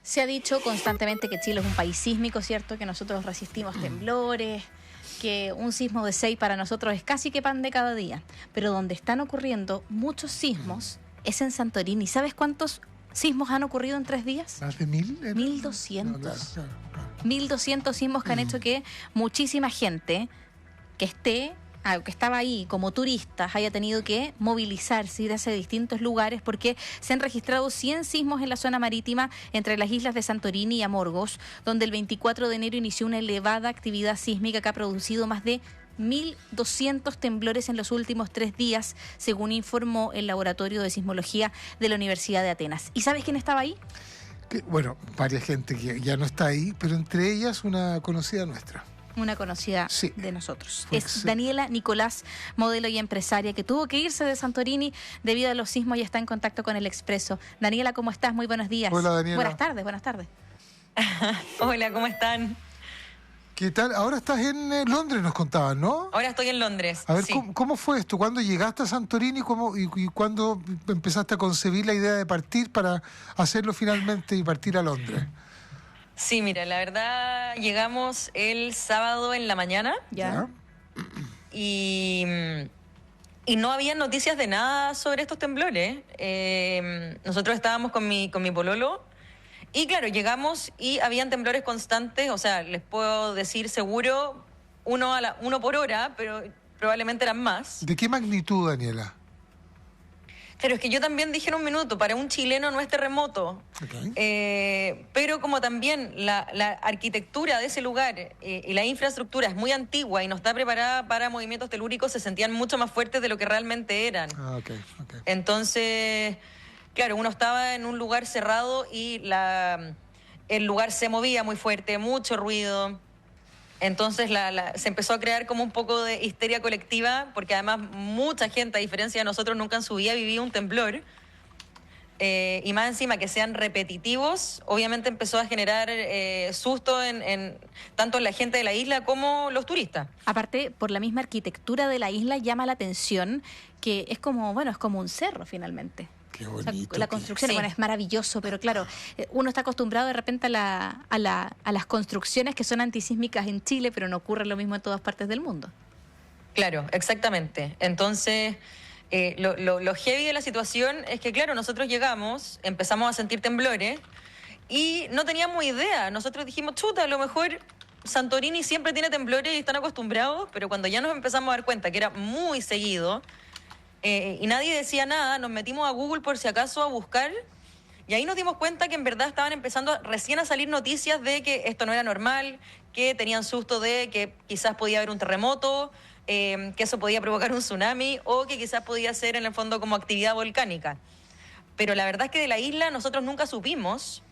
Se ha dicho constantemente que Chile es un país sísmico, ¿cierto? Que nosotros resistimos temblores, que un sismo de 6 para nosotros es casi que pan de cada día. Pero donde están ocurriendo muchos sismos es en Santorini. ¿Sabes cuántos sismos han ocurrido en 3 días? ¿Más de 1000? 1200. No, claro. 1200 sismos que han hecho que muchísima gente que estaba ahí como turistas haya tenido que movilizarse, ir hacia distintos lugares porque se han registrado 100 sismos en la zona marítima entre las islas de Santorini y Amorgos, donde el 24 de enero inició una elevada actividad sísmica que ha producido más de 1.200 temblores en los últimos 3 días, según informó el Laboratorio de Sismología de la Universidad de Atenas. ¿Y sabes quién estaba ahí? Bueno, varias gente que ya no está ahí, pero entre ellas una conocida nuestra. Una conocida Sí. de nosotros. Pues, Es Daniela Nicolás, modelo y empresaria, que tuvo que irse de Santorini debido a los sismos y está en contacto con el Expreso. Daniela, ¿cómo estás? Muy buenos días. Hola, Daniela. Buenas tardes. Hola, ¿cómo están? ¿Qué tal? Ahora estás en Londres, nos contaban, ¿no? Ahora estoy en Londres. A ver, sí. ¿cómo fue esto? ¿Cuándo llegaste a Santorini y cuándo empezaste a concebir la idea de partir para hacerlo finalmente y partir a Londres? Sí, mira, la verdad llegamos el sábado en la mañana ¿Ya? y no había noticias de nada sobre estos temblores. Nosotros estábamos con mi pololo y claro, llegamos y habían temblores constantes, o sea, les puedo decir seguro uno por hora, pero probablemente eran más. ¿De qué magnitud, Daniela? Pero es que yo también dije en un minuto, para un chileno no es terremoto. Okay. Pero como también la arquitectura de ese lugar y la infraestructura es muy antigua y no está preparada para movimientos telúricos, se sentían mucho más fuertes de lo que realmente eran. Okay. Entonces, claro, uno estaba en un lugar cerrado y el lugar se movía muy fuerte, mucho ruido. Entonces se empezó a crear como un poco de histeria colectiva, porque además mucha gente, a diferencia de nosotros, nunca en su vida vivió un temblor. Y más encima que sean repetitivos, obviamente empezó a generar susto tanto en la gente de la isla como los turistas. Aparte, por la misma arquitectura de la isla llama la atención que es como un cerro finalmente. Qué bonito. O sea, la construcción, Sí. bueno, es maravilloso, pero claro, uno está acostumbrado de repente a las construcciones que son antisísmicas en Chile, pero no ocurre lo mismo en todas partes del mundo. Claro, exactamente. Entonces, lo heavy de la situación es que, claro, nosotros llegamos, empezamos a sentir temblores y no teníamos idea. Nosotros dijimos, chuta, a lo mejor Santorini siempre tiene temblores y están acostumbrados, pero cuando ya nos empezamos a dar cuenta que era muy seguido y nadie decía nada, nos metimos a Google por si acaso a buscar y ahí nos dimos cuenta que en verdad estaban empezando recién a salir noticias de que esto no era normal, que tenían susto de que quizás podía haber un terremoto, que eso podía provocar un tsunami o que quizás podía ser en el fondo como actividad volcánica. Pero la verdad es que de la isla nosotros nunca supimos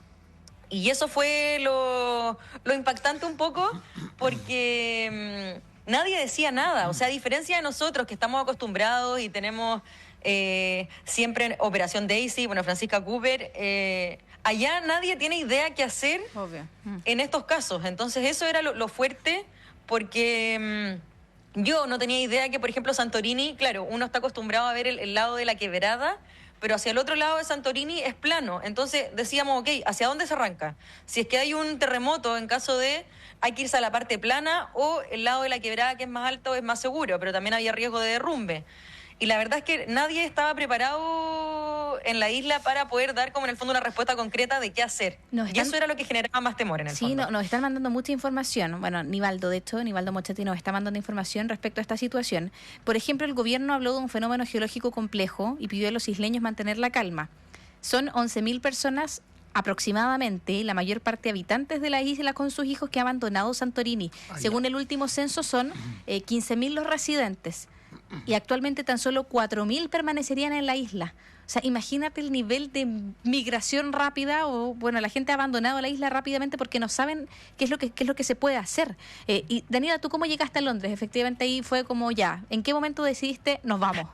y eso fue lo impactante un poco porque nadie decía nada. O sea, a diferencia de nosotros que estamos acostumbrados y tenemos siempre Operación Daisy, bueno, Francisca Cooper, allá nadie tiene idea qué hacer. Obvio. En estos casos. Entonces eso era lo fuerte porque yo no tenía idea que, por ejemplo, Santorini, claro, uno está acostumbrado a ver el lado de la quebrada, pero hacia el otro lado de Santorini es plano. Entonces decíamos, ok, ¿hacia dónde se arranca? Si es que hay un terremoto, en caso de, hay que irse a la parte plana o el lado de la quebrada que es más alto es más seguro, pero también había riesgo de derrumbe. Y la verdad es que nadie estaba preparado en la isla para poder dar como en el fondo una respuesta concreta de qué hacer. Y eso era lo que generaba más temor en el fondo. Sí, nos están mandando mucha información. Bueno, Nivaldo Mochetti nos está mandando información respecto a esta situación. Por ejemplo, el gobierno habló de un fenómeno geológico complejo y pidió a los isleños mantener la calma. Son 11.000 personas aproximadamente, la mayor parte habitantes de la isla con sus hijos que han abandonado Santorini. Según el último censo son 15.000 los residentes. Y actualmente tan solo 4.000 permanecerían en la isla. O sea, imagínate el nivel de migración rápida o, bueno, la gente ha abandonado la isla rápidamente porque no saben qué es lo que se puede hacer. Y Daniela, ¿tú cómo llegaste a Londres? Efectivamente ahí fue como ya. ¿En qué momento decidiste nos vamos?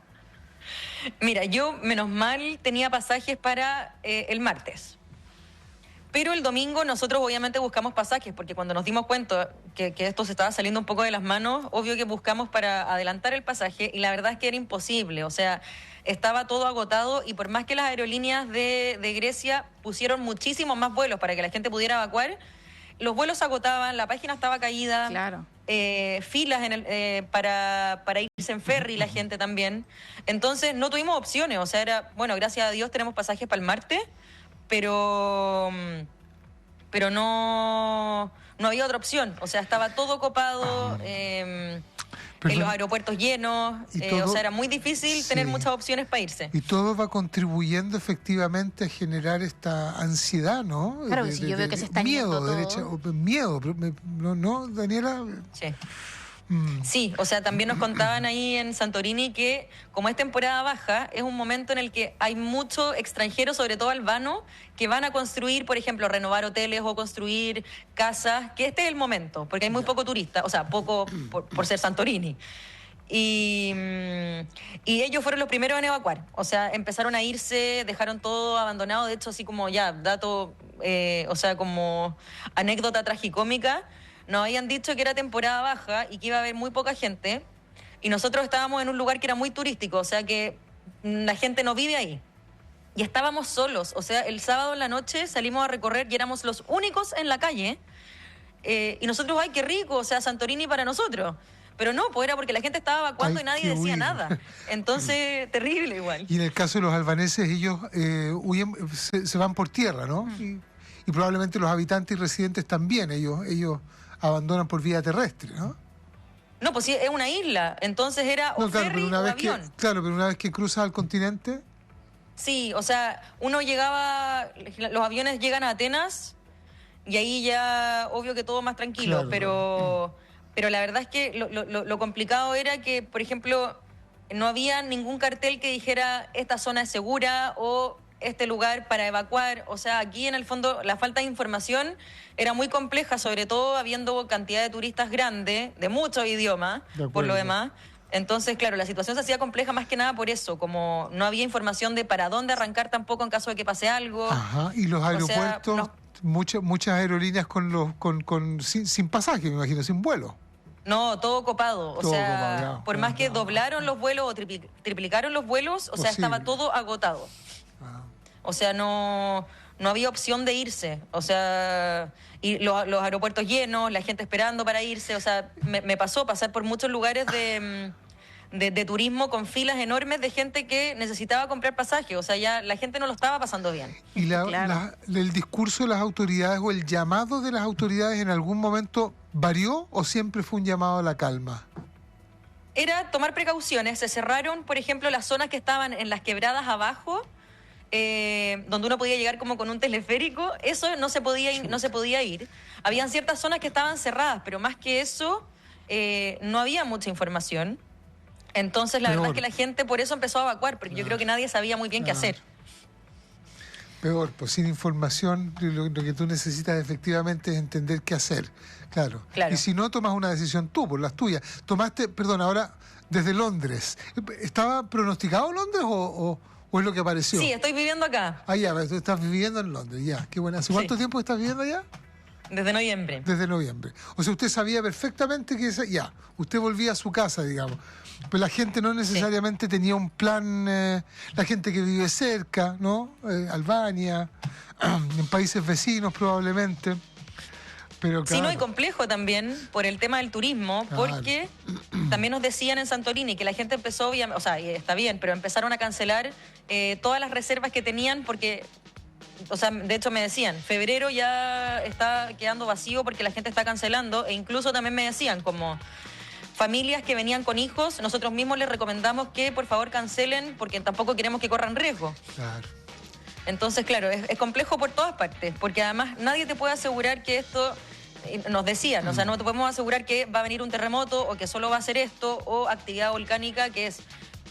Mira, yo menos mal tenía pasajes para el martes. Pero el domingo nosotros obviamente buscamos pasajes, porque cuando nos dimos cuenta que esto se estaba saliendo un poco de las manos, obvio que buscamos para adelantar el pasaje y la verdad es que era imposible. O sea, estaba todo agotado y por más que las aerolíneas de Grecia pusieron muchísimos más vuelos para que la gente pudiera evacuar, los vuelos se agotaban, la página estaba caída, Claro. filas para irse en ferry la gente también. Entonces no tuvimos opciones, o sea, era, bueno, gracias a Dios tenemos pasajes para el martes, pero no había otra opción. O sea, estaba todo copado, en los aeropuertos llenos, o sea, era muy difícil tener muchas opciones para irse. Y todo va contribuyendo efectivamente a generar esta ansiedad, ¿no? Claro, si yo veo que se está yendo todo. Miedo, ¿no, Daniela? Sí. Sí, o sea, también nos contaban ahí en Santorini que como es temporada baja, es un momento en el que hay muchos extranjeros, sobre todo albanos, que van a construir, por ejemplo, renovar hoteles o construir casas, que este es el momento, porque hay muy poco turista, o sea, poco por ser Santorini. Y ellos fueron los primeros en evacuar, o sea, empezaron a irse, dejaron todo abandonado, de hecho, así como ya, dato, o sea, como anécdota tragicómica. Nos habían dicho que era temporada baja y que iba a haber muy poca gente. Y nosotros estábamos en un lugar que era muy turístico, o sea que la gente no vive ahí. Y estábamos solos, o sea, el sábado en la noche salimos a recorrer y éramos los únicos en la calle. Y nosotros, ¡ay, qué rico! O sea, Santorini para nosotros. Pero no, pues era porque la gente estaba evacuando y nadie decía nada. Entonces, terrible igual. Y en el caso de los albaneses, ellos huyen, se van por tierra, ¿no? Y probablemente los habitantes y residentes también, ellos abandonan por vía terrestre, ¿no? No, pues sí, es una isla, entonces era o ferry o avión. Claro, pero una vez que cruzas al continente... Sí, o sea, uno llegaba, los aviones llegan a Atenas y ahí ya, obvio que todo más tranquilo, Claro. pero la verdad es que lo complicado era que, por ejemplo, no había ningún cartel que dijera esta zona es segura o este lugar para evacuar. O sea, aquí en el fondo la falta de información era muy compleja, sobre todo habiendo cantidad de turistas grande, de muchos idiomas, por lo demás. Entonces, claro, la situación se hacía compleja más que nada por eso, como no había información de para dónde arrancar tampoco en caso de que pase algo. Ajá, y los aeropuertos, O sea, muchas aerolíneas sin pasaje, me imagino, sin vuelo. No, todo copado. O Todo sea, copado, ya. por más que doblaron los vuelos o triplicaron los vuelos, o sea, estaba todo agotado. O sea, no había opción de irse. O sea, y los aeropuertos llenos, la gente esperando para irse. O sea, me pasó pasar por muchos lugares de turismo con filas enormes de gente que necesitaba comprar pasaje. O sea, ya la gente no lo estaba pasando bien. ¿Y el discurso de las autoridades o el llamado de las autoridades en algún momento varió o siempre fue un llamado a la calma? Era tomar precauciones. Se cerraron, por ejemplo, las zonas que estaban en las quebradas abajo, donde uno podía llegar como con un teleférico. Eso no se podía ir. Habían ciertas zonas que estaban cerradas, pero más que eso, no había mucha información. Entonces, la verdad es que la gente por eso empezó a evacuar, porque yo creo que nadie sabía muy bien qué hacer. Peor, pues sin información, lo que tú necesitas efectivamente es entender qué hacer. Claro. Y si no, tomas una decisión tú, por las tuyas. Perdón, ahora desde Londres. ¿Estaba pronosticado Londres o es lo que apareció? Sí, estoy viviendo acá. Ah, ya, tú estás viviendo en Londres, ya. Qué buena. ¿Hace cuánto tiempo estás viviendo allá? Desde noviembre. Desde noviembre. O sea, usted sabía perfectamente que usted volvía a su casa, digamos. Pero la gente no necesariamente tenía un plan, la gente que vive cerca, ¿no? Albania, en países vecinos probablemente. Pero claro. Sí, no, y complejo también por el tema del turismo, porque también nos decían en Santorini que la gente empezó, o sea, está bien, pero empezaron a cancelar todas las reservas que tenían porque... O sea, de hecho me decían, febrero ya está quedando vacío porque la gente está cancelando, e incluso también me decían como familias que venían con hijos, nosotros mismos les recomendamos que por favor cancelen porque tampoco queremos que corran riesgo. Claro. Entonces, claro, es complejo por todas partes, porque además nadie te puede asegurar que esto, nos decían, o sea, no te podemos asegurar que va a venir un terremoto o que solo va a ser esto, o actividad volcánica que es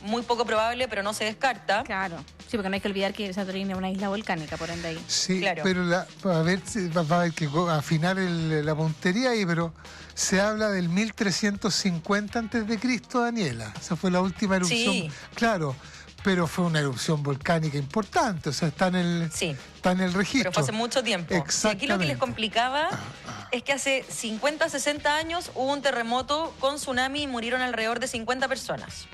muy poco probable, pero no se descarta. Claro. Sí, porque no hay que olvidar que Santorini es una isla volcánica, por ende ahí. Sí, claro. Pero va a haber que afinar la puntería ahí, pero se habla del 1350 a.C., Daniela. Esa fue la última erupción. Sí. Claro, Pero fue una erupción volcánica importante, o sea, está en el, Sí. está en el registro. Pero fue hace mucho tiempo. Y aquí lo que les Exactamente. complicaba es que hace 50, 60 años hubo un terremoto con tsunami y murieron alrededor de 50 personas.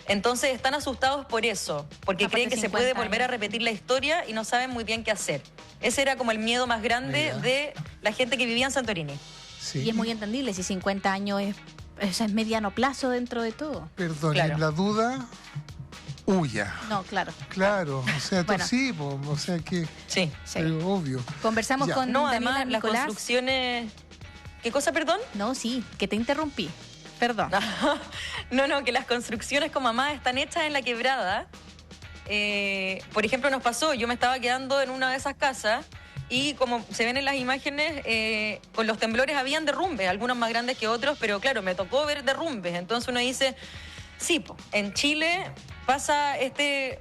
Entonces están asustados por eso, porque Aparte creen que se puede 50 volver a años. repetir la historia y no saben muy bien qué hacer. Ese era como el miedo más grande Mira. de la gente que vivía en Santorini. Sí. Y es muy entendible, si 50 años es mediano plazo dentro de todo. Perdón, Claro. en la duda, huya. No, claro. Claro, o sea, Bueno. sí, o sea que Sí. Sí. obvio. Conversamos Ya. con No, Daniela además las Nicolás. construcciones... ¿Qué cosa, perdón? No, sí, que te interrumpí. Perdón. No, que las construcciones con mamá están hechas en la quebrada. Por ejemplo, nos pasó, yo me estaba quedando en una de esas casas y como se ven en las imágenes, con los temblores habían derrumbes, algunos más grandes que otros, pero claro, me tocó ver derrumbes. Entonces uno dice, sí, en Chile pasa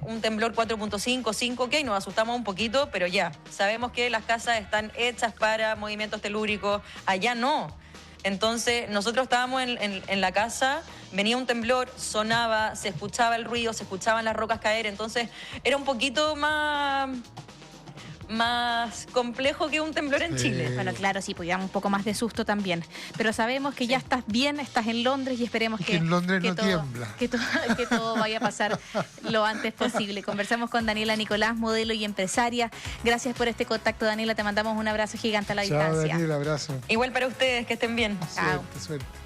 un temblor 4.5, 5, ok, nos asustamos un poquito, pero ya, sabemos que las casas están hechas para movimientos telúricos, allá no. Entonces, nosotros estábamos en la casa, venía un temblor, sonaba, se escuchaba el ruido, se escuchaban las rocas caer, entonces era un poquito más complejo que un temblor en Sí. Chile. Bueno, claro, sí, pues ya un poco más de susto también. Pero sabemos que ya estás bien, estás en Londres y esperemos Y que, que en Londres que no todo, tiembla. que todo vaya a pasar lo antes posible. Conversamos con Daniela Nicolás, modelo y empresaria. Gracias por este contacto, Daniela. Te mandamos un abrazo gigante a la Chao, distancia. Daniel, abrazo. Igual para ustedes, que estén bien. Chao. Suerte, suerte.